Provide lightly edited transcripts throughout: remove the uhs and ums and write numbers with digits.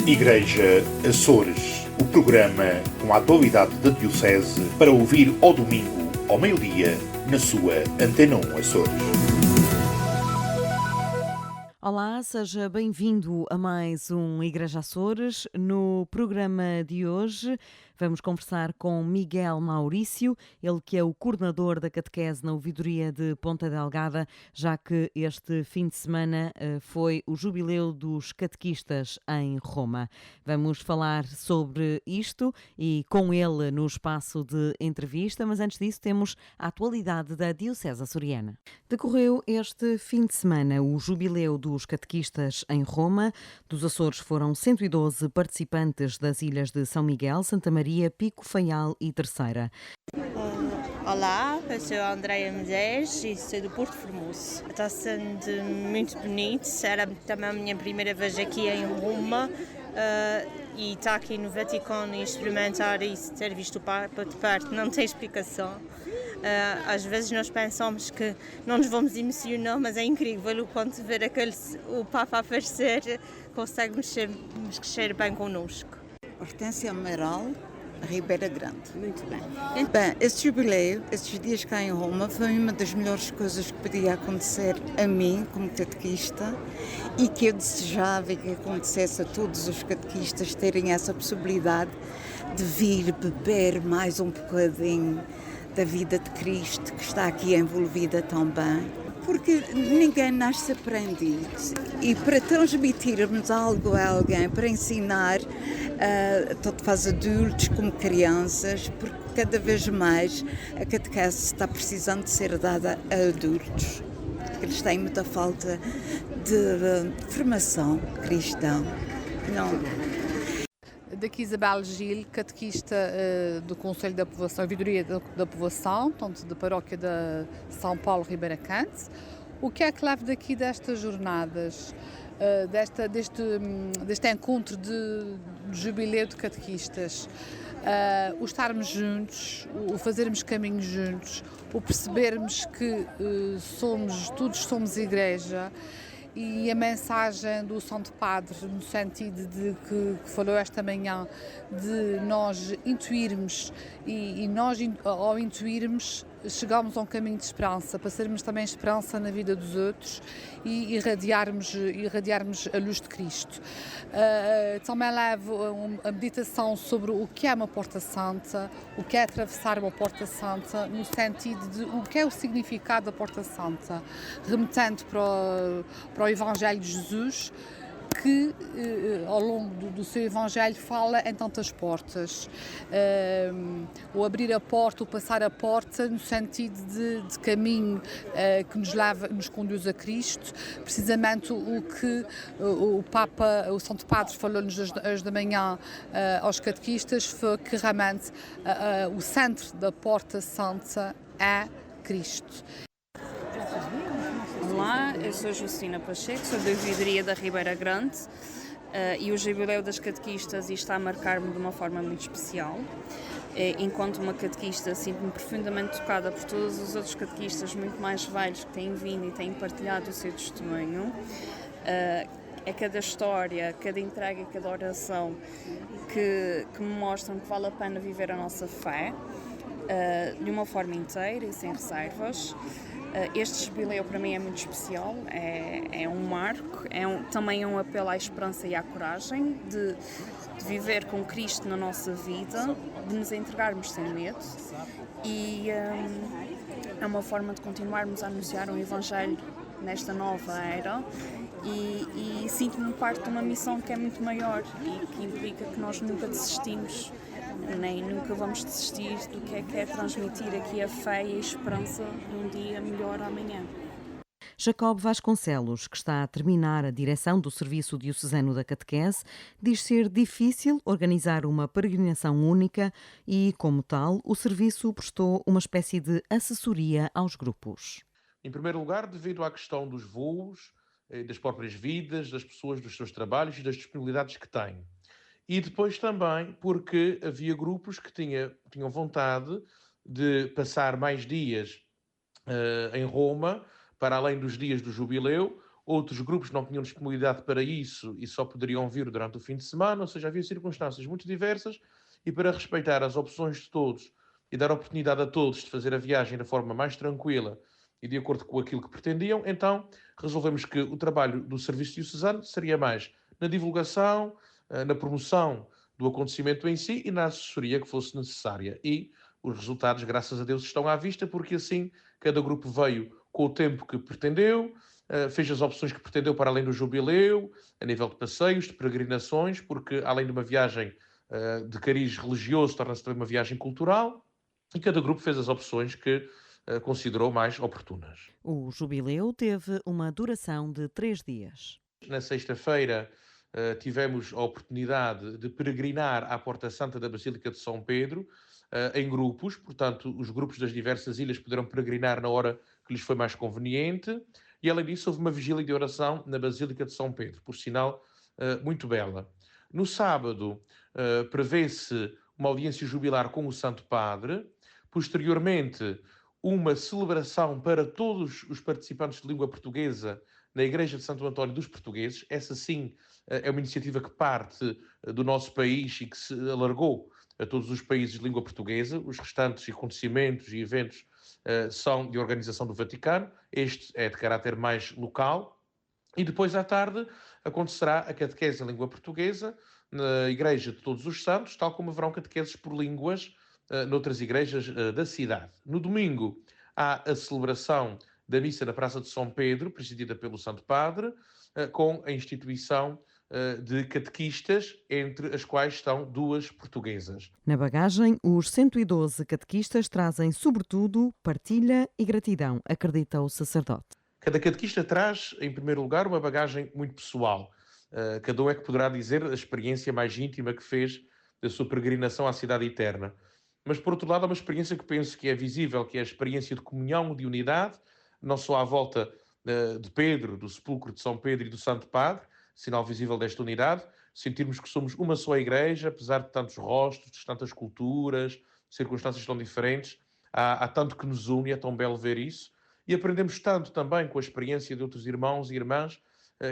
Igreja Açores, o programa com a atualidade da Diocese para ouvir ao domingo, ao meio-dia, na sua Antena 1 Açores. Olá, seja bem-vindo a mais um Igreja Açores. No programa de hoje vamos conversar com Miguel Maurício, ele que é o coordenador da catequese na ouvidoria de Ponta Delgada, já que este fim de semana foi o jubileu dos catequistas em Roma. Vamos falar sobre isto e com ele no espaço de entrevista, mas antes disso temos a atualidade da Diocese Açoriana. Decorreu este fim de semana o jubileu dos catequistas em Roma. Dos Açores foram 112 participantes das ilhas de São Miguel, Santa Maria, Pico, Faial e Terceira. Olá, eu sou a Andreia Medeiros e sou do Porto Formoso. Está sendo muito bonito, era também a minha primeira vez aqui em Roma e estar aqui no Vaticano e experimentar isso, ter visto o Papa de perto, não tem explicação. Às vezes nós pensamos que não nos vamos emocionar, mas é incrível o quanto ver o Papa aparecer consegue mexer bem connosco. Hortência Amaral, Ribeira Grande. Muito bem. Bem, esse jubileu, esses dias cá em Roma, foi uma das melhores coisas que podia acontecer a mim, como catequista, e que eu desejava que acontecesse a todos os catequistas terem essa possibilidade de vir beber mais um bocadinho da vida de Cristo, que está aqui envolvida também. Porque ninguém nasce aprendido e para transmitirmos algo a alguém, para ensinar, tanto faz adultos como crianças, porque cada vez mais a catequese está precisando de ser dada a adultos. Eles têm muita falta de formação cristã. Daqui Isabel Gil, catequista do Conselho da Povoação, ouvidoria da Povoação, tanto da paróquia de São Paulo, Ribeira Grande. O que é que leva daqui destas jornadas, deste encontro de jubileu de catequistas? O estarmos juntos, o fazermos caminho juntos, o percebermos que todos somos igreja. E a mensagem do Santo Padre, no sentido de que falou esta manhã, de nós intuirmos e nós, ao intuirmos, chegamos a um caminho de esperança, para sermos também esperança na vida dos outros e irradiarmos a luz de Cristo. Também levo a meditação sobre o que é uma porta santa, o que é atravessar uma porta santa, no sentido de o que é o significado da porta santa, remetendo para o Evangelho de Jesus, que ao longo do seu Evangelho fala em tantas portas. O abrir a porta, o passar a porta, no sentido de caminho que nos conduz a Cristo. Precisamente o que o Papa, o Santo Padre, falou-nos hoje da manhã aos catequistas, foi que realmente o centro da porta santa é Cristo. Olá, eu sou Justina Pacheco, sou da ouvidoria da Ribeira Grande e o jubileu das catequistas está a marcar-me de uma forma muito especial. Enquanto uma catequista, sinto-me profundamente tocada por todos os outros catequistas muito mais velhos que têm vindo e têm partilhado o seu testemunho. É cada história, cada entrega e cada oração que me mostram que vale a pena viver a nossa fé de uma forma inteira e sem reservas. Este jubileu para mim é muito especial, é um marco, também um apelo à esperança e à coragem de viver com Cristo na nossa vida, de nos entregarmos sem medo e é uma forma de continuarmos a anunciar um Evangelho nesta nova era e sinto-me parte de uma missão que é muito maior e que implica que nós nunca desistimos, nem nunca vamos desistir do que é transmitir aqui a fé e a esperança de um dia melhor amanhã. Jacob Vasconcelos, que está a terminar a direção do Serviço Diocesano da Catequese, diz ser difícil organizar uma peregrinação única e, como tal, o serviço prestou uma espécie de assessoria aos grupos. Em primeiro lugar, devido à questão dos voos, das próprias vidas, das pessoas, dos seus trabalhos e das disponibilidades que têm. E depois também porque havia grupos que tinham vontade de passar mais dias em Roma, para além dos dias do jubileu, outros grupos não tinham disponibilidade para isso e só poderiam vir durante o fim de semana, ou seja, havia circunstâncias muito diversas, e para respeitar as opções de todos e dar oportunidade a todos de fazer a viagem da forma mais tranquila e de acordo com aquilo que pretendiam, então resolvemos que o trabalho do Serviço Diocesano seria mais na divulgação, na promoção do acontecimento em si e na assessoria que fosse necessária. E os resultados, graças a Deus, estão à vista, porque assim cada grupo veio com o tempo que pretendeu, fez as opções que pretendeu para além do jubileu, a nível de passeios, de peregrinações, porque além de uma viagem de cariz religioso, torna-se também uma viagem cultural, e cada grupo fez as opções que considerou mais oportunas. O jubileu teve uma duração de 3 dias. Na sexta-feira tivemos a oportunidade de peregrinar à Porta Santa da Basílica de São Pedro, em grupos, portanto, os grupos das diversas ilhas poderão peregrinar na hora que lhes foi mais conveniente, e além disso houve uma vigília de oração na Basílica de São Pedro, por sinal muito bela. No sábado prevê-se uma audiência jubilar com o Santo Padre, posteriormente uma celebração para todos os participantes de língua portuguesa na Igreja de Santo António dos Portugueses. Essa sim é uma iniciativa que parte do nosso país e que se alargou a todos os países de língua portuguesa. Os restantes acontecimentos e eventos são de organização do Vaticano. Este é de caráter mais local. E depois, à tarde, acontecerá a catequese em língua portuguesa na Igreja de Todos os Santos, tal como haverão catequeses por línguas noutras igrejas da cidade. No domingo há a celebração da missa na Praça de São Pedro, presidida pelo Santo Padre, com a instituição de catequistas, entre as quais estão 2 portuguesas. Na bagagem, os 112 catequistas trazem, sobretudo, partilha e gratidão, acredita o sacerdote. Cada catequista traz, em primeiro lugar, uma bagagem muito pessoal. Cada um é que poderá dizer a experiência mais íntima que fez da sua peregrinação à cidade eterna. Mas, por outro lado, há uma experiência que penso que é visível, que é a experiência de comunhão, de unidade, não só à volta de Pedro, do sepulcro de São Pedro e do Santo Padre, sinal visível desta unidade, sentirmos que somos uma só igreja, apesar de tantos rostos, de tantas culturas, circunstâncias tão diferentes, há tanto que nos une, é tão belo ver isso, e aprendemos tanto também com a experiência de outros irmãos e irmãs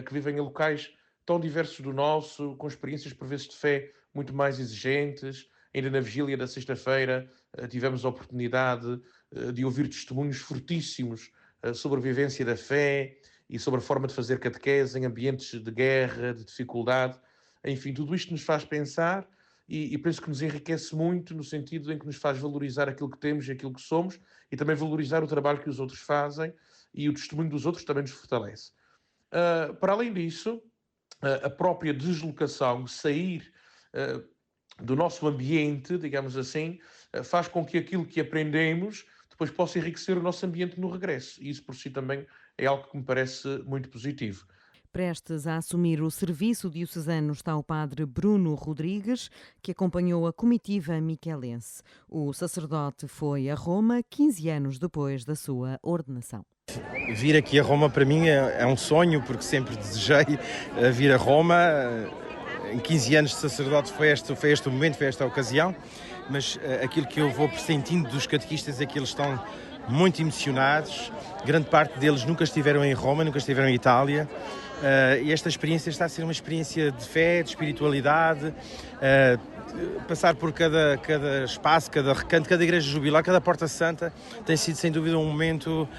que vivem em locais tão diversos do nosso, com experiências por vezes de fé muito mais exigentes. Ainda na vigília da sexta-feira tivemos a oportunidade de ouvir testemunhos fortíssimos sobre a vivência da fé e sobre a forma de fazer catequese em ambientes de guerra, de dificuldade. Enfim, tudo isto nos faz pensar e penso que nos enriquece muito no sentido em que nos faz valorizar aquilo que temos e aquilo que somos e também valorizar o trabalho que os outros fazem, e o testemunho dos outros também nos fortalece. Para além disso, a própria deslocação, sair do nosso ambiente, digamos assim, faz com que aquilo que aprendemos depois possa enriquecer o nosso ambiente no regresso. E isso por si também é algo que me parece muito positivo. Prestes a assumir o serviço diocesano está o padre Bruno Rodrigues, que acompanhou a comitiva miquelense. O sacerdote foi a Roma 15 anos depois da sua ordenação. Vir aqui a Roma para mim é um sonho, porque sempre desejei vir a Roma. Em 15 anos de sacerdote foi este o momento, foi esta a ocasião, mas aquilo que eu vou pressentindo dos catequistas é que eles estão muito emocionados. Grande parte deles nunca estiveram em Roma, nunca estiveram em Itália. E esta experiência está a ser uma experiência de fé, de espiritualidade, passar por cada espaço, cada recanto, cada igreja jubilar, cada porta santa tem sido sem dúvida um momento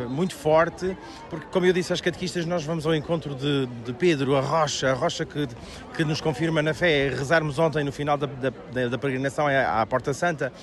muito forte, porque, como eu disse aos catequistas, nós vamos ao encontro de Pedro, a rocha que nos confirma na fé. Rezarmos ontem no final da peregrinação à porta santa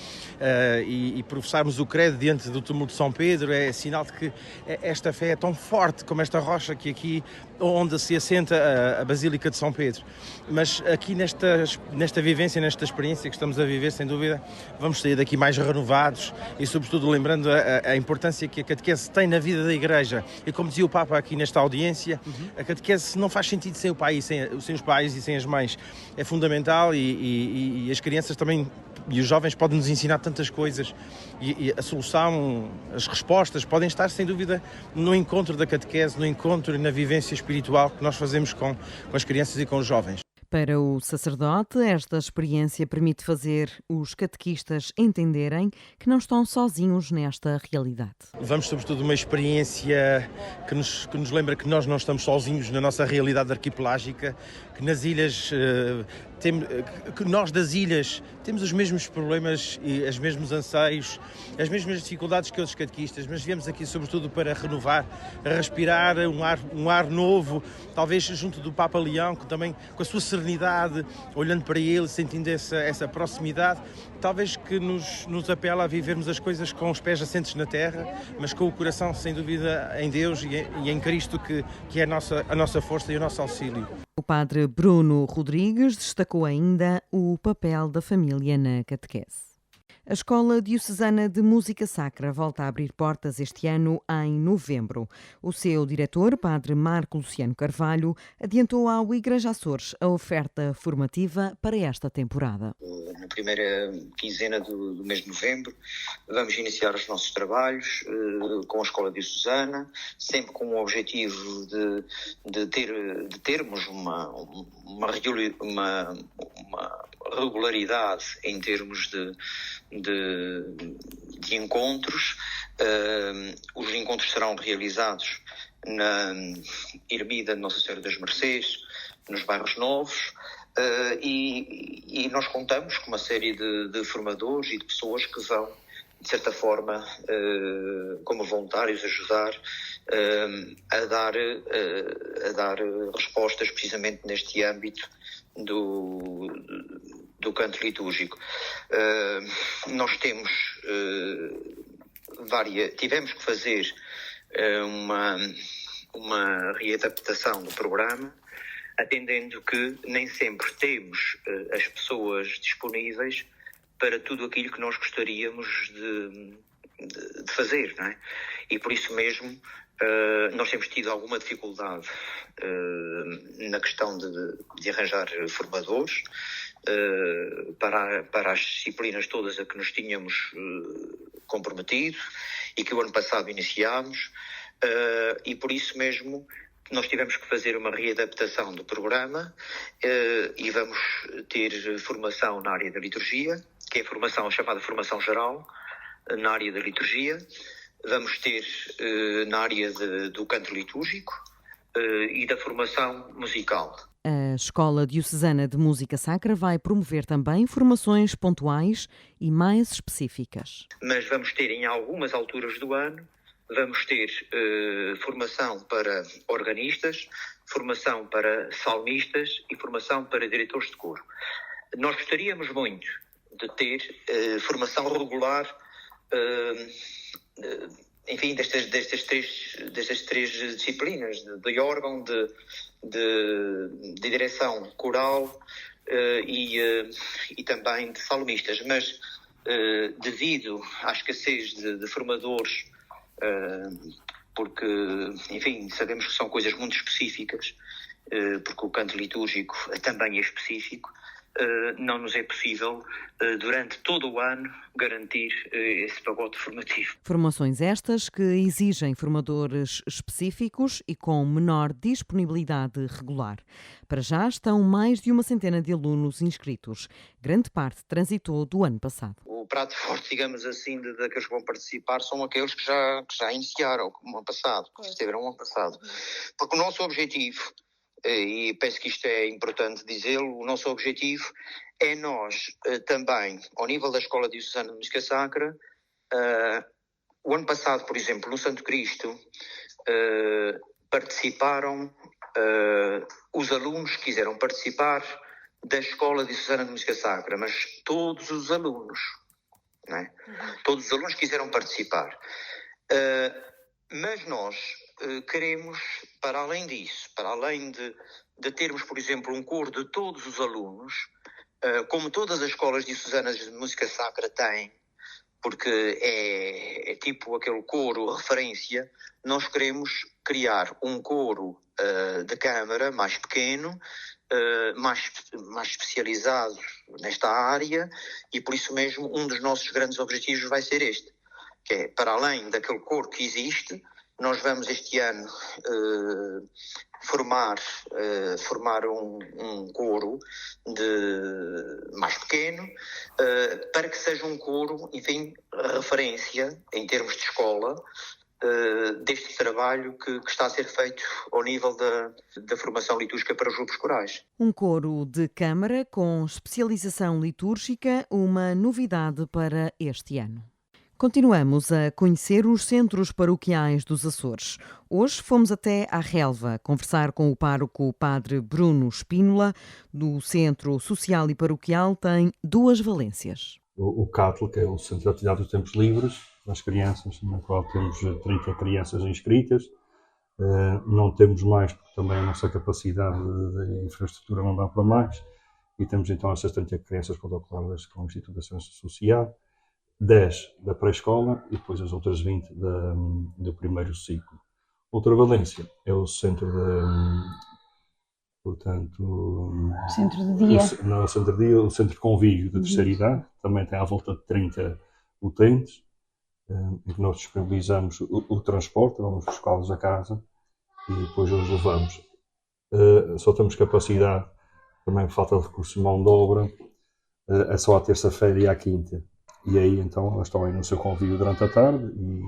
e professarmos o credo diante do túmulo de São Pedro é sinal de que esta fé é tão forte como esta rocha que aqui onde se assenta a Basílica de São Pedro. Mas aqui nesta vivência, nesta experiência que estamos a viver, sem dúvida, vamos sair daqui mais renovados e, sobretudo, lembrando a importância que a catequese tem na vida da Igreja. E como dizia o Papa aqui nesta audiência, a catequese não faz sentido sem o pai, sem os pais e sem as mães. É fundamental e as crianças também e os jovens podem nos ensinar tantas coisas e a solução, as respostas podem estar, sem dúvida, no encontro da catequese, no encontro e na vivência espiritual que nós fazemos com as crianças e com os jovens. Para o sacerdote, esta experiência permite fazer os catequistas entenderem que não estão sozinhos nesta realidade. Levamos sobretudo uma experiência que nos lembra que nós não estamos sozinhos na nossa realidade arquipelágica, que nas ilhas, que nós das ilhas temos os mesmos problemas e os mesmos anseios, as mesmas dificuldades que outros catequistas, mas viemos aqui sobretudo para renovar, respirar um ar novo, talvez junto do Papa Leão, que também com a sua serenidade, olhando para ele, sentindo essa proximidade, talvez que nos apela a vivermos as coisas com os pés assentes na terra, mas com o coração, sem dúvida, em Deus e em Cristo, que é a nossa força e o nosso auxílio. O padre Bruno Rodrigues destacou ainda o papel da família na catequese. A Escola Diocesana de Música Sacra volta a abrir portas este ano em novembro. O seu diretor, padre Marco Luciano Carvalho, adiantou ao Igreja Açores a oferta formativa para esta temporada. Na primeira quinzena do mês de novembro vamos iniciar os nossos trabalhos com a Escola Diocesana, sempre com o objetivo de termos uma regularidade em termos de encontros. Os encontros serão realizados na Ermida de Nossa Senhora das Mercês, nos bairros novos, e nós contamos com uma série de formadores e de pessoas que vão, de certa forma, como voluntários, ajudar a dar respostas precisamente neste âmbito do canto litúrgico. Nós tivemos que fazer uma readaptação do programa, atendendo que nem sempre temos as pessoas disponíveis para tudo aquilo que nós gostaríamos de fazer, não é? E por isso mesmo nós temos tido alguma dificuldade na questão de arranjar formadores para as disciplinas todas a que nos tínhamos comprometido e que o ano passado iniciámos, e por isso mesmo nós tivemos que fazer uma readaptação do programa e vamos ter formação na área da liturgia, que é a chamada formação geral na área da liturgia. Vamos ter na área do canto litúrgico e da formação musical. A Escola Diocesana de Música Sacra vai promover também formações pontuais e mais específicas. Mas vamos ter em algumas alturas do ano, vamos ter formação para organistas, formação para salmistas e formação para diretores de coro. Nós gostaríamos muito de ter formação regular, enfim, destas três disciplinas, de órgão, de direção coral e também de salmistas, mas devido à escassez de formadores, porque, enfim, sabemos que são coisas muito específicas, porque o canto litúrgico também é específico, não nos é possível, durante todo o ano, garantir esse pacote formativo. Formações estas que exigem formadores específicos e com menor disponibilidade regular. Para já estão mais de 100 de alunos inscritos. Grande parte transitou do ano passado. O prato forte, digamos assim, daqueles que vão participar são aqueles que já iniciaram o ano passado, que estiveram o ano passado. Porque o nosso objetivo, e penso que isto é importante dizê-lo, o nosso objetivo é nós também, ao nível da Escola Diocesana de Música Sacra, o ano passado, por exemplo, no Santo Cristo, participaram os alunos que quiseram participar da Escola Diocesana de Música Sacra, mas todos os alunos, não é? Todos os alunos quiseram participar. Mas nós queremos, para além disso, para além de termos, por exemplo, um coro de todos os alunos, como todas as escolas diocesanas de música sacra têm, porque é tipo aquele coro referência, nós queremos criar um coro de câmara mais pequeno, mais especializado nesta área, e por isso mesmo um dos nossos grandes objetivos vai ser este, que é, para além daquele coro que existe, nós vamos este ano formar um coro mais pequeno, para que seja um coro, enfim, referência em termos de escola, deste trabalho que está a ser feito ao nível da formação litúrgica para os grupos corais. Um coro de câmara com especialização litúrgica, uma novidade para este ano. Continuamos a conhecer os centros paroquiais dos Açores. Hoje fomos até à Relva conversar com o pároco Padre Bruno Espínola. Do Centro Social e Paroquial tem duas valências. O CATL, que é o Centro de Atividade dos Tempos Livres, das crianças, na qual temos 30 crianças inscritas. Não temos mais, porque também a nossa capacidade de infraestrutura não dá para mais. E temos então essas 30 crianças protocoladas com o Instituto de Assistência Social, 10 da pré-escola e depois as outras 20 do primeiro ciclo. Outra valência é o centro Centro de dia. Não, o centro de dia, o centro de convívio da terceira idade, também tem à volta de 30 utentes, em que nós disponibilizamos o transporte, vamos buscá-los a casa e depois os levamos. Só temos capacidade, também por falta de recursos de mão de obra, é só à terça-feira e à quinta. E aí então elas estão aí no seu convívio durante a tarde e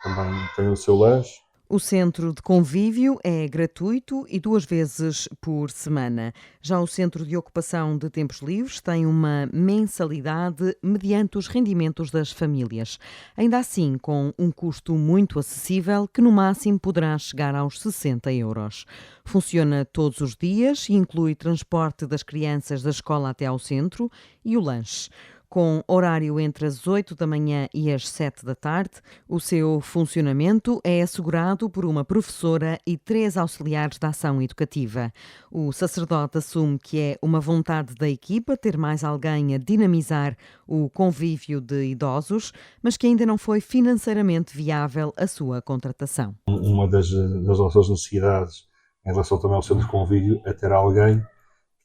também têm o seu lanche. O centro de convívio é gratuito e 2 vezes por semana. Já o centro de ocupação de tempos livres tem uma mensalidade mediante os rendimentos das famílias. Ainda assim, com um custo muito acessível, que no máximo poderá chegar aos 60 euros. Funciona todos os dias e inclui transporte das crianças da escola até ao centro e o lanche. Com horário entre as 8 da manhã e as 7 da tarde, o seu funcionamento é assegurado por uma professora e 3 auxiliares da ação educativa. O sacerdote assume que é uma vontade da equipa ter mais alguém a dinamizar o convívio de idosos, mas que ainda não foi financeiramente viável a sua contratação. Uma das nossas necessidades em relação também ao centro de convívio é ter alguém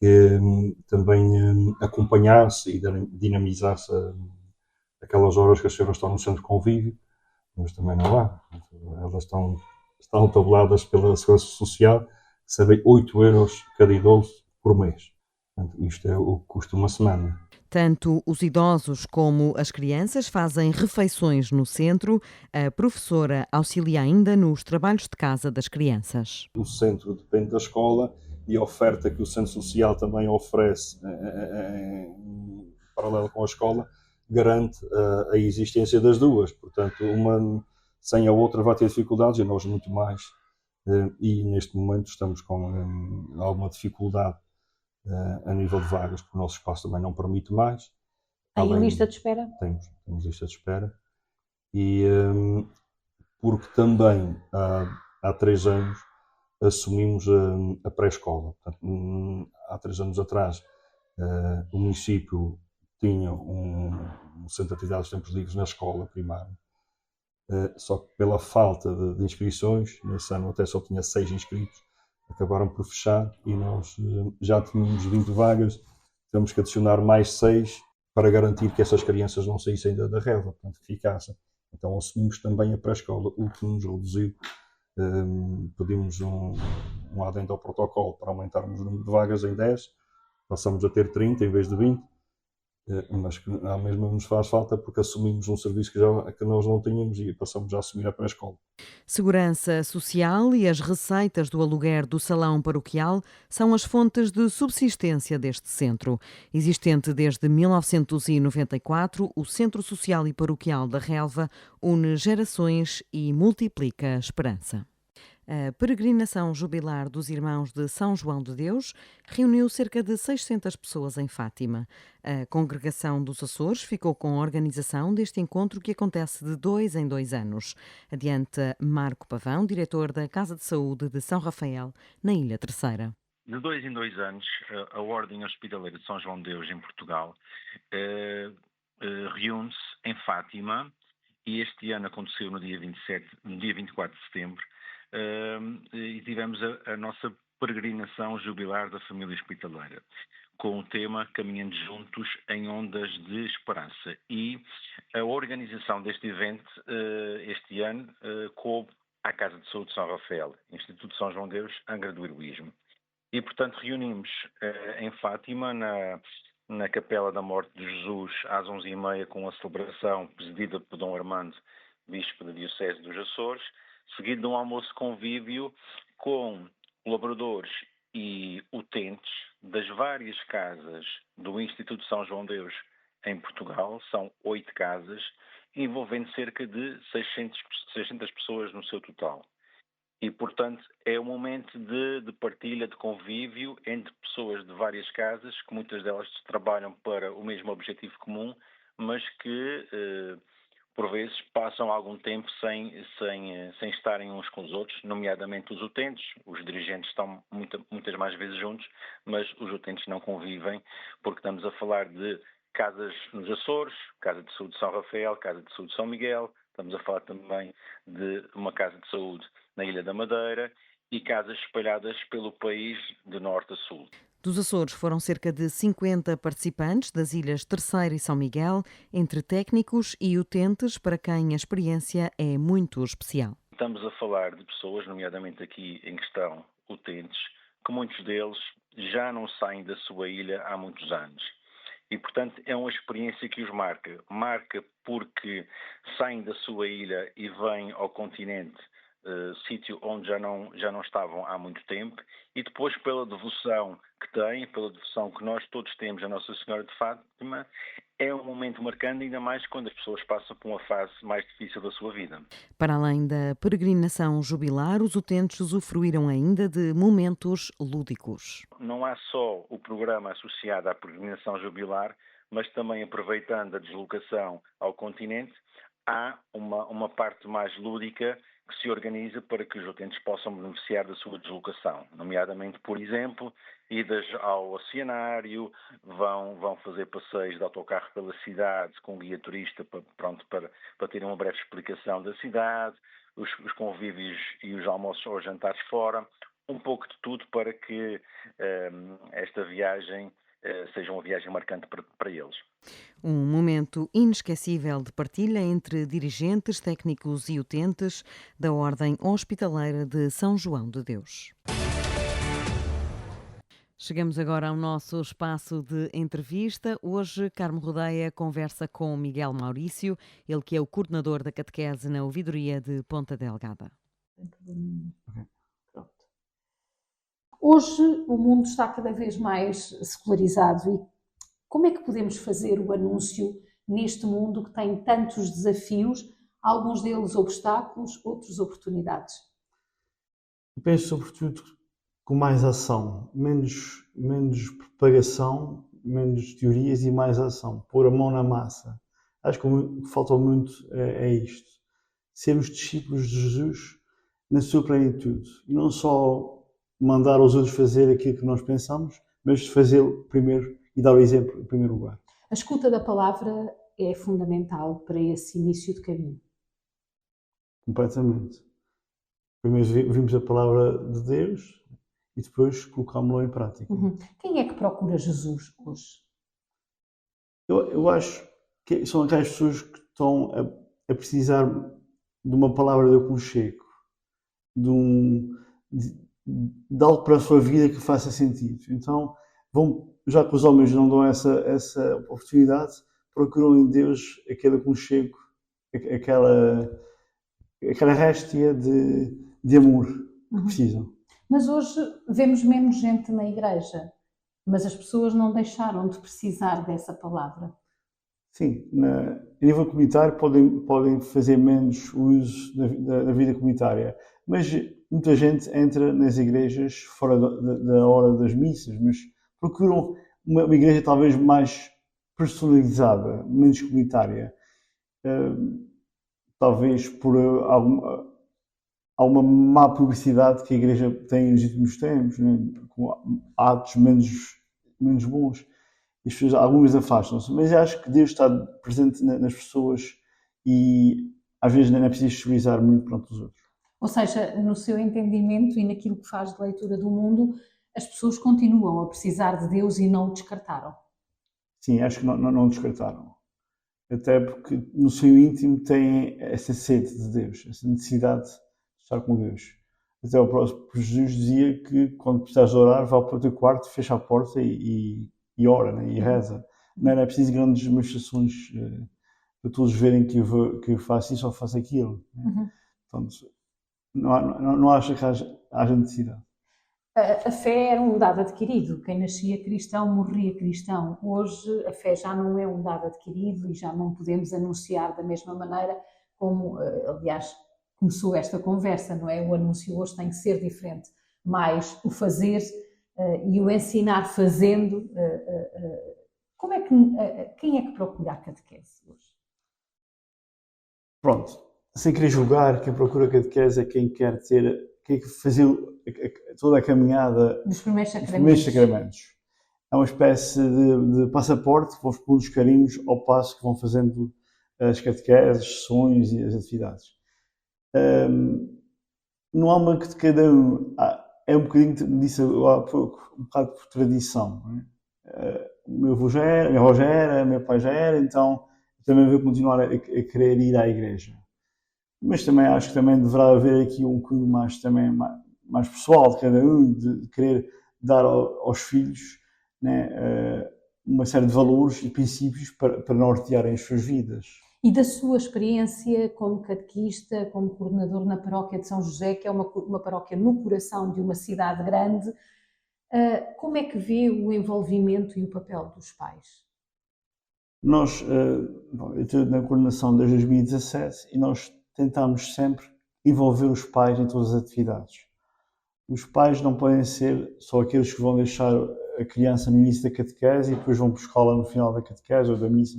que também acompanhasse e dinamizasse aquelas horas que as senhoras estão no centro de convívio, mas também não há. Elas estão tabeladas pela Segurança Social, recebem 8 euros cada idoso por mês. Portanto, isto é o custo de uma semana. Tanto os idosos como as crianças fazem refeições no centro. A professora auxilia ainda nos trabalhos de casa das crianças. O centro depende da escola e a oferta que o Centro Social também oferece em paralelo com a escola garante a existência das duas. Portanto, uma sem a outra vai ter dificuldades e nós muito mais. E neste momento estamos com alguma dificuldade a nível de vagas, porque o nosso espaço também não permite mais. Tem lista de espera? Temos lista de espera. E porque também há 3 anos assumimos a pré-escola. Portanto, há 3 anos atrás, o município tinha um centro de atividades de tempos livres na escola primária. Só que pela falta de inscrições, nesse ano até só tinha 6 inscritos, acabaram por fechar e nós já tínhamos 20 vagas, temos que adicionar mais 6 para garantir que essas crianças não saíssem da relva, portanto que ficassem. Então assumimos também a pré-escola, o que nos reduziu. Pedimos um adendo ao protocolo para aumentarmos o número de vagas em 10, passamos a ter 30 em vez de 20, mas que à mesma nos faz falta porque assumimos um serviço que nós não tínhamos e passamos a assumir a pré-escola. Segurança Social e as receitas do aluguer do salão paroquial são as fontes de subsistência deste centro. Existente desde 1994, o Centro Social e Paroquial da Relva une gerações e multiplica a esperança. A peregrinação jubilar dos Irmãos de São João de Deus reuniu cerca de 600 pessoas em Fátima. A Congregação dos Açores ficou com a organização deste encontro que acontece de 2 em 2 anos. Adianta Marco Pavão, diretor da Casa de Saúde de São Rafael, na Ilha Terceira. De 2 em 2 anos, a Ordem Hospitaleira de São João de Deus, em Portugal, reúne-se em Fátima e este ano aconteceu no dia 24 de setembro, e tivemos a nossa peregrinação jubilar da família hospitaleira, com o tema Caminhando Juntos em Ondas de Esperança. E a organização deste evento, este ano, coube à Casa de Saúde de São Rafael, Instituto São João Deus, Angra do Heroísmo. E, portanto, reunimos em Fátima, na Capela da Morte de Jesus, às 11h30, com a celebração presidida por Dom Armando, Bispo da Diocese dos Açores, seguido de um almoço convívio com colaboradores e utentes das várias casas do Instituto São João Deus em Portugal. São 8 casas, envolvendo cerca de 600 pessoas no seu total. E, portanto, é um momento de partilha, de convívio entre pessoas de várias casas, que muitas delas trabalham para o mesmo objetivo comum, mas que, por vezes, passam algum tempo sem estarem uns com os outros, nomeadamente os utentes. Os dirigentes estão muitas mais vezes juntos, mas os utentes não convivem, porque estamos a falar de casas nos Açores, Casa de Saúde de São Rafael, Casa de Saúde de São Miguel, estamos a falar também de uma Casa de Saúde na Ilha da Madeira e casas espalhadas pelo país de norte a sul. Dos Açores foram cerca de 50 participantes das ilhas Terceira e São Miguel, entre técnicos e utentes, para quem a experiência é muito especial. Estamos a falar de pessoas, nomeadamente aqui em questão utentes, que muitos deles já não saem da sua ilha há muitos anos. E, portanto, é uma experiência que os marca. Marca porque saem da sua ilha e vêm ao continente, sítio onde já não estavam há muito tempo, e depois pela devoção que têm, pela devoção que nós todos temos a Nossa Senhora de Fátima, é um momento marcante, ainda mais quando as pessoas passam por uma fase mais difícil da sua vida. Para além da peregrinação jubilar, os utentes usufruíram ainda de momentos lúdicos. Não há só o programa associado à peregrinação jubilar, mas também, aproveitando a deslocação ao continente, há uma parte mais lúdica que se organiza para que os utentes possam beneficiar da sua deslocação, nomeadamente, por exemplo, idas ao oceanário, vão fazer passeios de autocarro pela cidade com guia turista para terem uma breve explicação da cidade, os convívios e os almoços ou jantares fora, um pouco de tudo para que esta viagem seja uma viagem marcante para eles. Um momento inesquecível de partilha entre dirigentes, técnicos e utentes da Ordem Hospitaleira de São João de Deus. Chegamos agora ao nosso espaço de entrevista. Hoje, Carmo Rodeia conversa com Miguel Maurício, ele que é o coordenador da catequese na ouvidoria de Ponta Delgada. Hoje o mundo está cada vez mais secularizado e como é que podemos fazer o anúncio neste mundo que tem tantos desafios, alguns deles obstáculos, outros oportunidades? Eu penso sobretudo com mais ação, menos propagação, menos teorias e mais ação, pôr a mão na massa. Acho que o que falta muito é isto, sermos discípulos de Jesus na sua plenitude e não só mandar aos outros fazer aquilo que nós pensamos, mas fazê-lo primeiro e dar o exemplo em primeiro lugar. A escuta da palavra é fundamental para esse início de caminho. Completamente. Primeiro ouvimos a palavra de Deus e depois colocámos-la em prática. Quem é que procura Jesus hoje? Eu acho que são aquelas pessoas que estão a precisar de uma palavra de aconchego, de algo para a sua vida que faça sentido. Então, já que os homens não dão essa oportunidade, procuram em Deus aquele aconchego, aquela réstia de amor que precisam. Mas hoje vemos menos gente na igreja, mas as pessoas não deixaram de precisar dessa palavra. Sim, a nível comunitário podem fazer menos uso da vida comunitária, mas muita gente entra nas igrejas fora da hora das missas, mas procuram uma igreja talvez mais personalizada, menos comunitária. Talvez por alguma má publicidade que a igreja tem nos últimos tempos, né? Com atos menos bons. E as pessoas, algumas afastam-se, mas eu acho que Deus está presente nas pessoas e às vezes não é preciso civilizar muito perante os outros. Ou seja, no seu entendimento e naquilo que faz de leitura do mundo, as pessoas continuam a precisar de Deus e não o descartaram? Sim, acho que não descartaram. Até porque no seu íntimo têm essa sede de Deus, essa necessidade de estar com Deus. Até o próprio Jesus dizia que quando precisares de orar, vá para o teu quarto, fecha a porta e ora, né? E reza. Não é preciso grandes demonstrações para todos verem que eu faço isso ou faço aquilo. Né? Portanto, não acho que haja necessidade. A fé era um dado adquirido. Quem nascia cristão morria cristão. Hoje a fé já não é um dado adquirido e já não podemos anunciar da mesma maneira como, aliás, começou esta conversa, não é? O anúncio hoje tem que ser diferente. Mas o fazer e o ensinar fazendo, quem é que procura a catequese hoje? Pronto, sem querer julgar, quem procura a catequese é quem quer fazer toda a caminhada dos primeiros sacramentos. É uma espécie de passaporte que vão pondo os carimbos ao passo que vão fazendo as catequeses, sessões e as atividades. Não há uma que cada um... É um bocadinho, disse há pouco, um bocado por tradição. Não é? O meu avô já era, a minha avó já era, o meu pai já era, então também vou continuar a querer ir à igreja. Mas também acho que também deverá haver aqui um cunho mais pessoal de cada um, de querer dar aos filhos, né, uma série de valores e princípios para nortearem as suas vidas. E da sua experiência como catequista, como coordenador na paróquia de São José, que é uma paróquia no coração de uma cidade grande, como é que vê o envolvimento e o papel dos pais? Nós, eu estou na coordenação desde 2017 e nós tentamos sempre envolver os pais em todas as atividades. Os pais não podem ser só aqueles que vão deixar a criança no início da catequese e depois vão buscá-la no final da catequese ou da missa.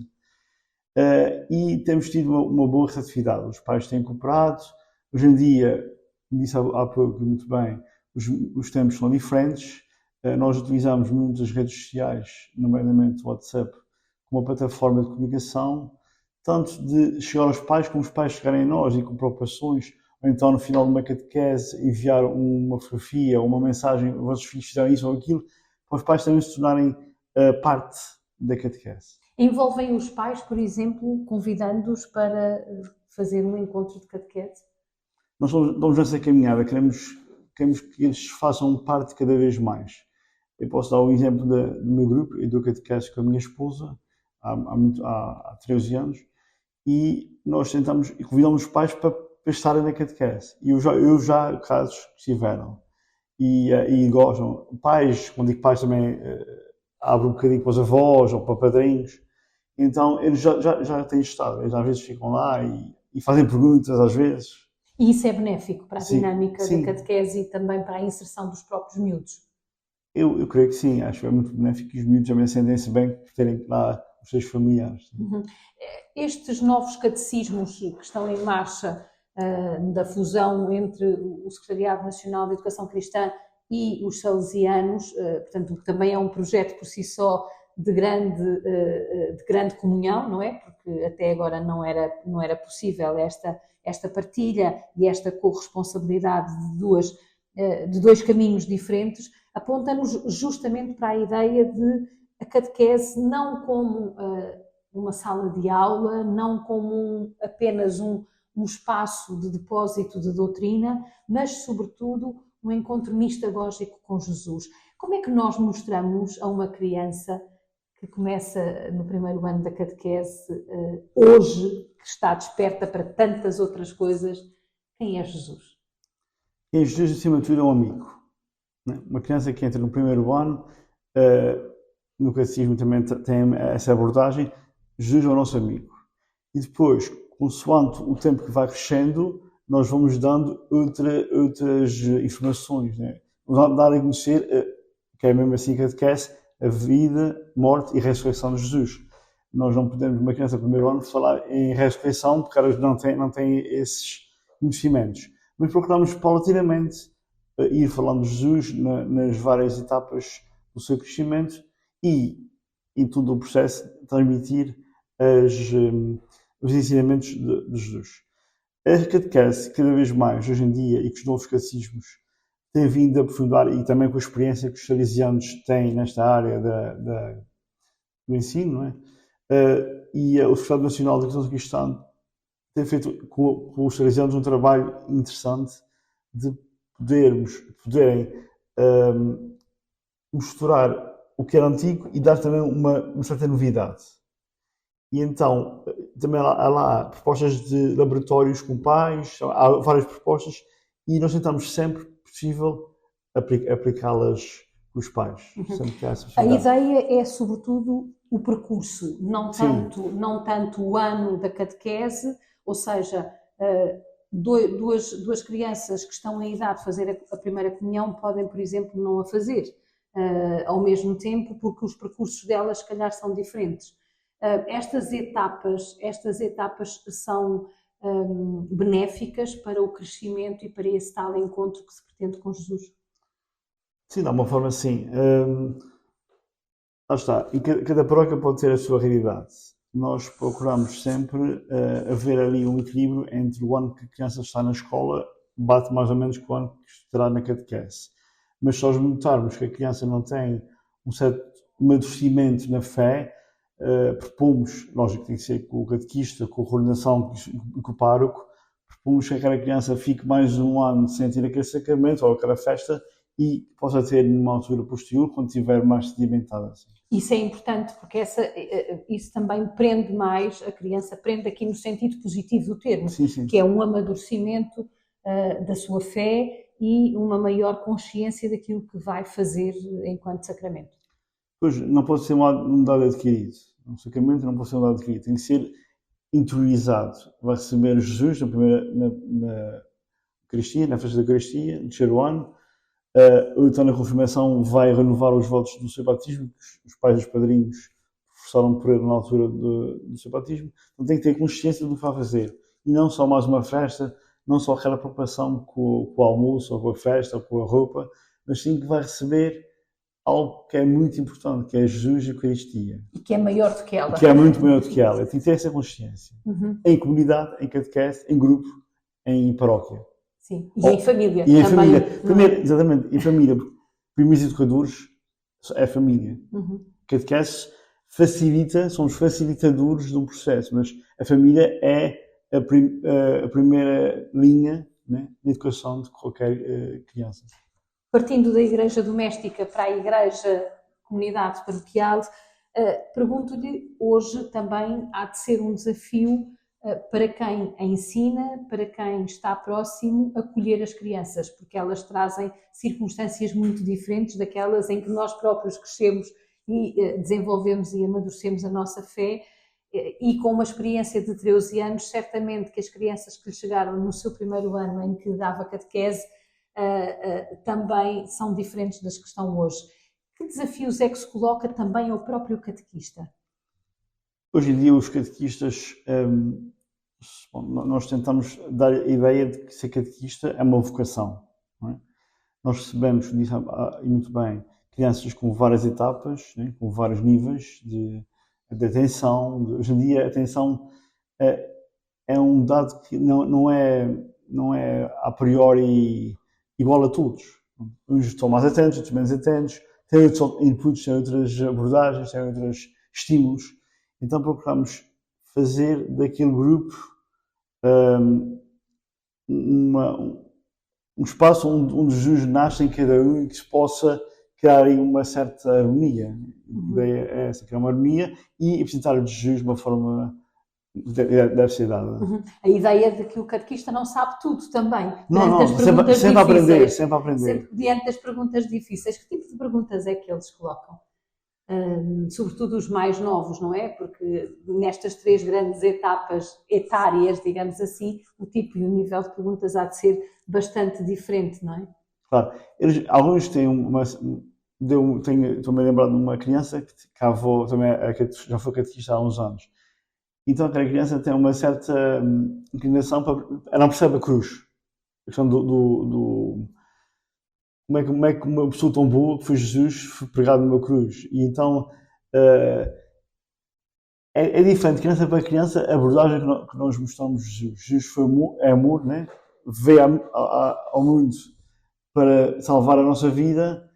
E temos tido uma boa receptividade. Os pais têm cooperado. Hoje em dia, como disse há pouco muito bem, os tempos são diferentes. Nós utilizamos muitas redes sociais, nomeadamente o WhatsApp, como uma plataforma de comunicação, tanto de chegar aos pais como os pais chegarem a nós e com preocupações, ou então no final de uma catequese enviar uma fotografia ou uma mensagem: os vossos filhos fizeram isso ou aquilo, para os pais também se tornarem parte da catequese. Envolvem os pais, por exemplo, convidando-os para fazer um encontro de catequese? Nós estamos nessa caminhada, queremos que eles façam parte cada vez mais. Eu posso dar um exemplo do meu grupo. Eu dou catequese com a minha esposa há 13 anos e nós tentamos e convidamos os pais para estarem na catequese. E eu já casos que estiveram e gostam. Pais, quando digo pais também, abro um bocadinho para os avós ou para padrinhos. Então eles já têm estado. Eles às vezes ficam lá e fazem perguntas às vezes. E isso é benéfico para a dinâmica sim. da catequese e também para a inserção dos próprios miúdos? Eu creio que sim. Acho que é muito benéfico que os miúdos também sentem-se bem por terem lá os seus familiares. Uhum. Estes novos catecismos que estão em marcha, da fusão entre o Secretariado Nacional de Educação Cristã e os salesianos, portanto, também é um projeto por si só de grande comunhão, não é? Porque até agora não era possível esta partilha e esta corresponsabilidade de dois caminhos diferentes, aponta-nos justamente para a ideia de a catequese não como uma sala de aula, não como apenas um espaço de depósito de doutrina, mas, sobretudo, um encontro mistagógico com Jesus. Como é que nós mostramos a uma criança que começa no primeiro ano da catequese, hoje, que está desperta para tantas outras coisas, quem é Jesus? Quem é Jesus, acima de tudo, é um amigo. Uma criança que entra no primeiro ano, no catecismo também tem essa abordagem: Jesus é o nosso amigo. E depois, consoante o tempo que vai crescendo, nós vamos dando outras informações, né? Vamos dar a conhecer, que é mesmo assim que catequese, a vida, morte e ressurreição de Jesus. Nós não podemos, uma criança do primeiro ano, falar em ressurreição, porque elas não têm esses conhecimentos. Mas procuramos paulatinamente ir falando de Jesus nas várias etapas do seu crescimento e, em todo o processo, transmitir os ensinamentos de Jesus. A catequese, cada vez mais, hoje em dia, e que os novos catecismos têm vindo a aprofundar, e também com a experiência que os salesianos têm nesta área do ensino, não é? E o Secretariado Nacional de Educação Cristã tem feito com os salesianos um trabalho interessante de poderem misturar o que era antigo e dar também uma certa novidade. E então, também há lá propostas de laboratórios com pais, há várias propostas, e nós tentamos sempre, possível, aplicá-las com os pais. Sempre que há essa A possibilidade. ideia é, sobretudo, o percurso, não tanto o ano da catequese, ou seja, duas crianças que estão em idade de fazer a primeira comunhão podem, por exemplo, não a fazer ao mesmo tempo, porque os percursos delas, se calhar, são diferentes. Estas etapas são benéficas para o crescimento e para esse tal encontro que se pretende com Jesus? Sim, de alguma forma sim. Lá está, e cada paróquia pode ter a sua realidade. Nós procuramos sempre haver ali um equilíbrio entre o ano que a criança está na escola, bate mais ou menos com o ano que estará na catequese. Mas se nós notarmos que a criança não tem um certo amadurecimento na fé, propomos, lógico que tem que ser com o catequista, com a coordenação e com o pároco, propomos que aquela criança fique mais um ano sem ter aquele sacramento ou aquela festa e possa ter numa altura posterior, quando estiver mais sedimentada. Assim. Isso é importante, porque isso também prende mais, a criança prende aqui no sentido positivo do termo, sim. Que é um amadurecimento da sua fé e uma maior consciência daquilo que vai fazer enquanto sacramento. Pois, não pode ser um dado adquirido. Um sacramento não pode ser um dado adquirido. Tem que ser interiorizado. Vai receber Jesus na Eucaristia, na festa da Eucaristia, no terceiro ano. Então, na confirmação, vai renovar os votos do seu batismo, que os pais dos padrinhos forçaram por ele na altura do seu batismo. Então, tem que ter consciência do que vai fazer. E não só mais uma festa, não só aquela preocupação com o almoço, ou com a festa, ou com a roupa, mas sim que vai receber algo que é muito importante, que é Jesus e a Eucaristia. E que é maior do que ela. Que é muito maior do que ela. Tem que ter essa consciência. Em comunidade, em catequese, em grupo, em paróquia. Sim, e em família. E em também, família. Primeiro, exatamente, em família. Primeiros educadores é a família. Catequese somos facilitadores de um processo, mas a família é a primeira linha, né, na educação de qualquer criança. Partindo da igreja doméstica para a igreja comunidade paroquial, pergunto-lhe, hoje também há de ser um desafio para quem a ensina, para quem está próximo, acolher as crianças, porque elas trazem circunstâncias muito diferentes daquelas em que nós próprios crescemos e desenvolvemos e amadurecemos a nossa fé, e com uma experiência de 13 anos, certamente que as crianças que lhe chegaram no seu primeiro ano em que dava catequese também são diferentes das que estão hoje. Que desafios é que se coloca também ao próprio catequista? Hoje em dia os catequistas, nós tentamos dar a ideia de que ser catequista é uma vocação. Não é? Nós recebemos, disse muito bem, crianças com várias etapas, né, com vários níveis de atenção. Hoje em dia a atenção é um dado que não é a priori igual a todos. Uns estão mais atentos, outros menos atentos, têm outros inputs, têm outras abordagens, têm outros estímulos. Então procuramos fazer daquele grupo um espaço onde Jesus nasce em cada um e que se possa criar aí uma certa harmonia. A ideia é essa, criar uma harmonia e apresentar Jesus de uma forma deve ser dada. A ideia de que o catequista não sabe tudo também. Sempre a aprender. Sempre diante das perguntas difíceis. Que tipo de perguntas é que eles colocam? Sobretudo os mais novos, não é? Porque nestas 3 grandes etapas etárias, digamos assim, o tipo e o nível de perguntas há de ser bastante diferente, não é? Claro. Alguns têm estou-me a lembrar de uma criança que a avó também já foi catequista há uns anos. Então aquela criança tem uma certa inclinação para... Ela não percebe a cruz. A questão como é que uma pessoa tão boa que foi Jesus foi pregado numa cruz. E então é diferente, criança para criança, a abordagem que nós mostramos de Jesus. Jesus é amor, né? Veio ao mundo para salvar a nossa vida,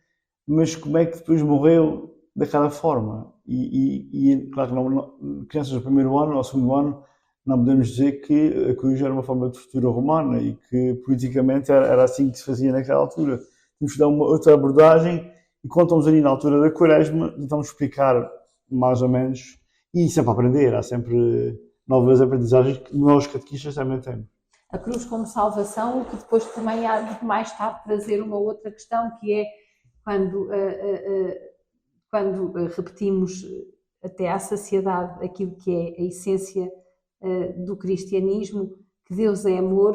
mas como é que depois morreu daquela forma? E claro que crianças do primeiro ano ou segundo ano não podemos dizer que a cruz era uma forma de tortura romana e que politicamente era assim que se fazia naquela altura. Temos que dar uma outra abordagem e quando estamos ali na altura da Quaresma, tentamos explicar mais ou menos, e sempre a aprender, há sempre novas aprendizagens que nós catequistas também temos. A cruz como salvação, o que depois também há de mais tarde trazer uma outra questão, que é quando repetimos até à saciedade aquilo que é a essência do cristianismo, que Deus é amor,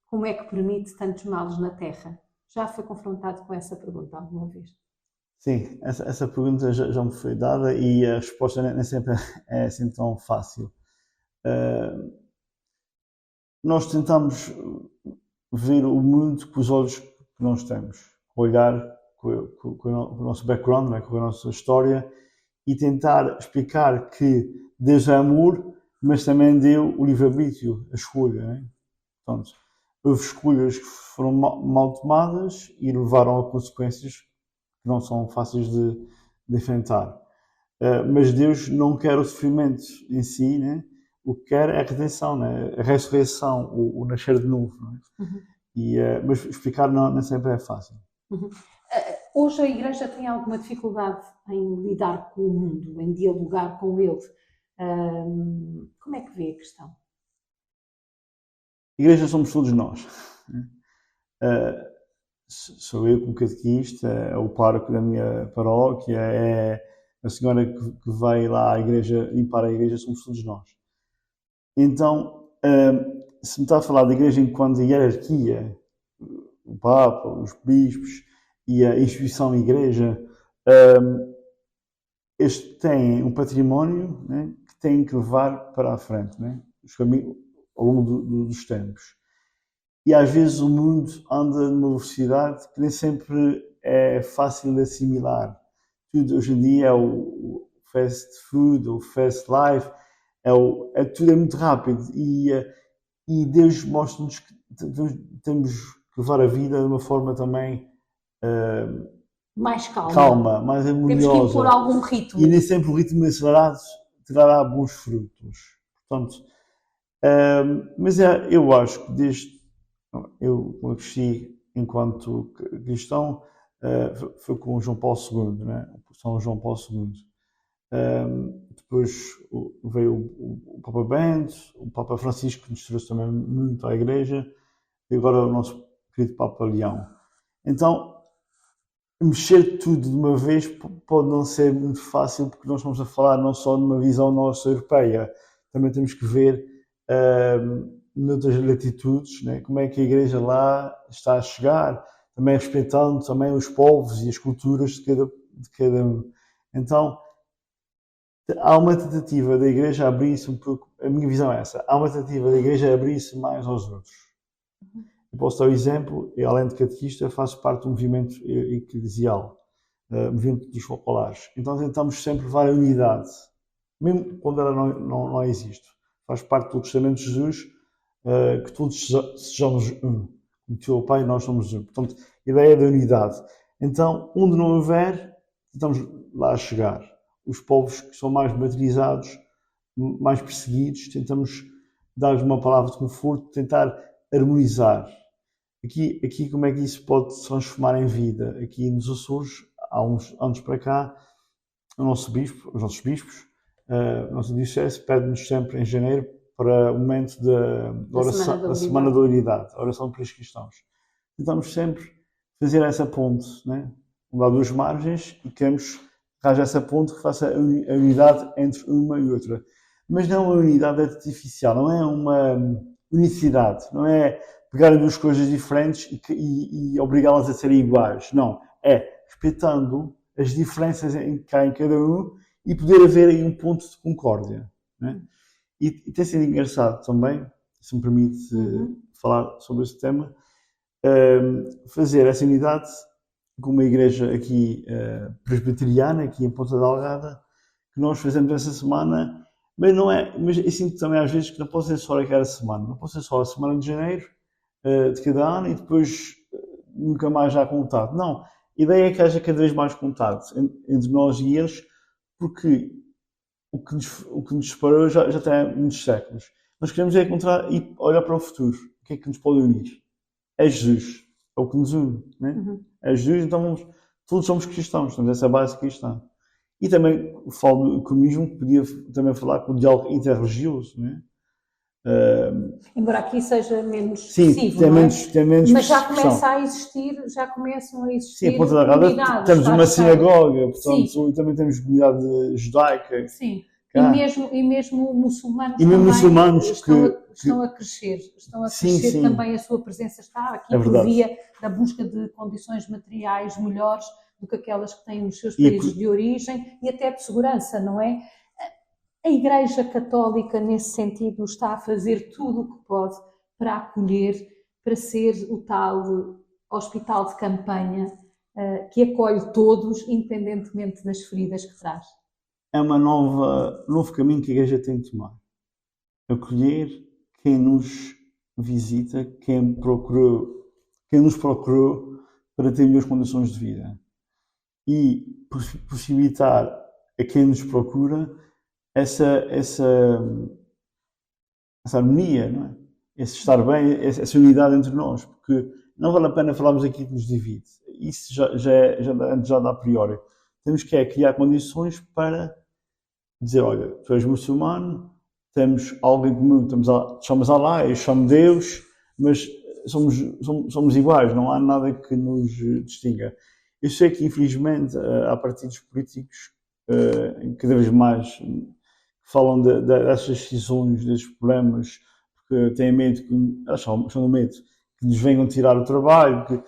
como é que permite tantos males na Terra? Já foi confrontado com essa pergunta alguma vez? Sim, essa pergunta já me foi dada e a resposta nem sempre é assim tão fácil. Nós tentamos ver o mundo com os olhos que nós temos, olhar com o nosso background, né, com a nossa história e tentar explicar que Deus é amor, mas também deu o livre-arbítrio, a escolha. Né? Portanto, houve escolhas que foram mal tomadas e levaram a consequências que não são fáceis de enfrentar. Mas Deus não quer o sofrimento em si, né? O que quer é a redenção, né? A ressurreição, o nascer de novo. Né? Uhum. Mas explicar não sempre é fácil. Uhum. Hoje a Igreja tem alguma dificuldade em lidar com o mundo, em dialogar com ele. Como é que vê a questão? Igreja somos todos nós. Sou eu como catequista, é o pároco da minha paróquia, é a senhora que vai lá à igreja, limpar a igreja, somos todos nós. Então, se me está a falar da igreja enquanto hierarquia, o Papa, os bispos e a instituição igreja, eles têm um património, né, que têm que levar para a frente, né, os caminhos ao longo dos tempos. E às vezes o mundo anda numa velocidade que nem sempre é fácil de assimilar. Tudo hoje em dia é o fast food, o fast life, tudo é muito rápido. E Deus mostra-nos que temos que levar a vida de uma forma também mais calma, mais harmoniosa. Temos que impor algum ritmo. E nem sempre o ritmo acelerado trará bons frutos. Portanto, mas eu acho que eu cresci enquanto cristão, foi com João Paulo II, né? São João Paulo II. Depois veio o Papa Bento, o Papa Francisco, que nos trouxe também muito à Igreja, e agora o nosso querido Papa Leão. Então, mexer tudo de uma vez pode não ser muito fácil, porque nós estamos a falar não só de uma visão nossa europeia, também temos que ver noutras latitudes, né, como é que a Igreja lá está a chegar, também respeitando também os povos e as culturas de cada um. Então, há uma tentativa da Igreja abrir-se um pouco, a minha visão é essa, há uma tentativa da Igreja abrir-se mais aos outros. Eu posso dar um exemplo, eu, além de catequista, faço parte de um movimento eclesial, movimento dos populares. Então tentamos sempre levar a unidade, mesmo quando ela não existe. Faz parte do testamento de Jesus, que todos sejamos um. Como teu Pai, nós somos um. Portanto, a ideia da unidade. Então, onde não houver, tentamos lá chegar. Os povos que são mais martirizados, mais perseguidos, tentamos dar-lhes uma palavra de conforto, tentar harmonizar. Aqui como é que isso pode se transformar em vida? Aqui nos Açores, há uns anos para cá, os nossos bispos, a nossa diocese pede-nos sempre em janeiro para o momento da Semana da Unidade, a oração pelos cristãos. Tentamos sempre fazer essa ponte, né? Há duas margens e queremos arranjar essa ponte que faça a unidade entre uma e outra. Mas não é uma unidade artificial, não é uma unicidade, não é pegar duas coisas diferentes e obrigá-las a serem iguais. Não, é respeitando as diferenças que há em cada um e poder haver aí um ponto de concórdia. Né? E tem sido engraçado também, se me permite falar sobre esse tema, fazer essa unidade com uma igreja aqui presbiteriana, aqui em Ponta Delgada, que nós fazemos essa semana, mas eu sinto também às vezes que não pode ser só aquela semana, não pode ser só a semana de janeiro de cada ano e depois nunca mais há contato. Não, a ideia é que haja cada vez mais contato entre nós e eles, porque o que nos separou já tem muitos séculos. Nós queremos é encontrar e olhar para o futuro. O que é que nos pode unir? É Jesus. É o que nos une. Né? É Jesus, então todos somos cristãos, temos essa base cristã. E também falo do ecumenismo, podia também falar com o diálogo interreligioso. Né? Embora aqui seja menos Sim, expressivo, tem menos mas já começam a existir sim, a Ponta da Rábida temos uma sinagoga, portanto, sim. também temos comunidade judaica. Sim, cá. e mesmo muçulmanos e mesmo muçulmanos estão a crescer. Sim. Também a sua presença está aqui por via da busca de condições materiais melhores do que aquelas que têm nos seus países de origem e até de segurança, não é? A Igreja Católica, nesse sentido, está a fazer tudo o que pode para acolher, para ser o tal hospital de campanha que acolhe todos, independentemente das feridas que traz. É um novo caminho que a Igreja tem de tomar. Acolher quem nos visita, quem nos procurou para ter melhores condições de vida. E possibilitar a quem nos procura essa harmonia, não é? Esse estar bem, essa unidade entre nós, porque não vale a pena falarmos aqui que nos divide. Isso já dá a priori. Temos que criar condições para dizer, olha, tu és muçulmano, temos algo em comum, chamamos Allah, eu chamo Deus, mas somos iguais, não há nada que nos distinga. Eu sei que, infelizmente, há partidos políticos cada vez mais que falam dessas decisões, desses problemas, porque têm medo, acham medo que nos venham tirar o trabalho,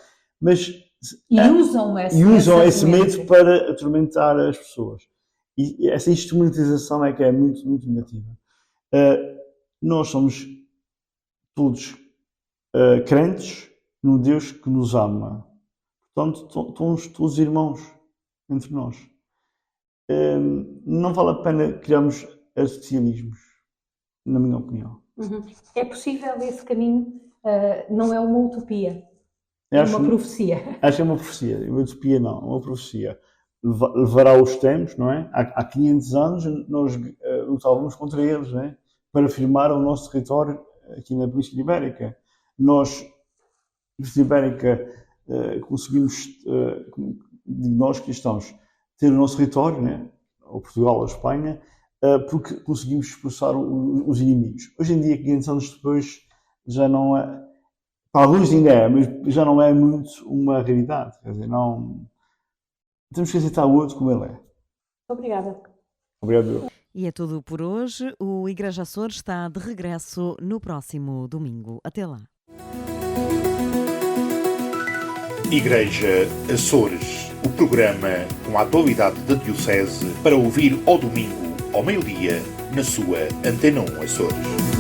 usam esse medo para atormentar as pessoas. E essa instrumentalização é que é muito, muito negativa. Nós somos todos crentes num Deus que nos ama. Portanto, somos todos irmãos entre nós. Não vale a pena criarmos artificialismos, na minha opinião. É possível esse caminho, não é uma utopia, é uma profecia. Acho que é uma profecia, uma utopia não, é uma profecia. Levará os tempos, não é? Há 500 anos nós lutávamos contra eles, não é? Para firmar o nosso território aqui na Península Ibérica. Nós, na Península Ibérica, conseguimos, nós cristãos, ter o nosso território, né? Ou Portugal ou Espanha, porque conseguimos expulsar os inimigos. Hoje em dia, 500 anos depois, já não é, para alguns ainda é, mas já não é muito uma realidade. Quer dizer, não, temos que aceitar o outro como ele é. Obrigada. Obrigado. E é tudo por hoje. O Igreja Açores está de regresso no próximo domingo. Até lá. Igreja Açores, o programa com a atualidade da Diocese para ouvir ao domingo, ao meio-dia, na sua Antena 1 Açores.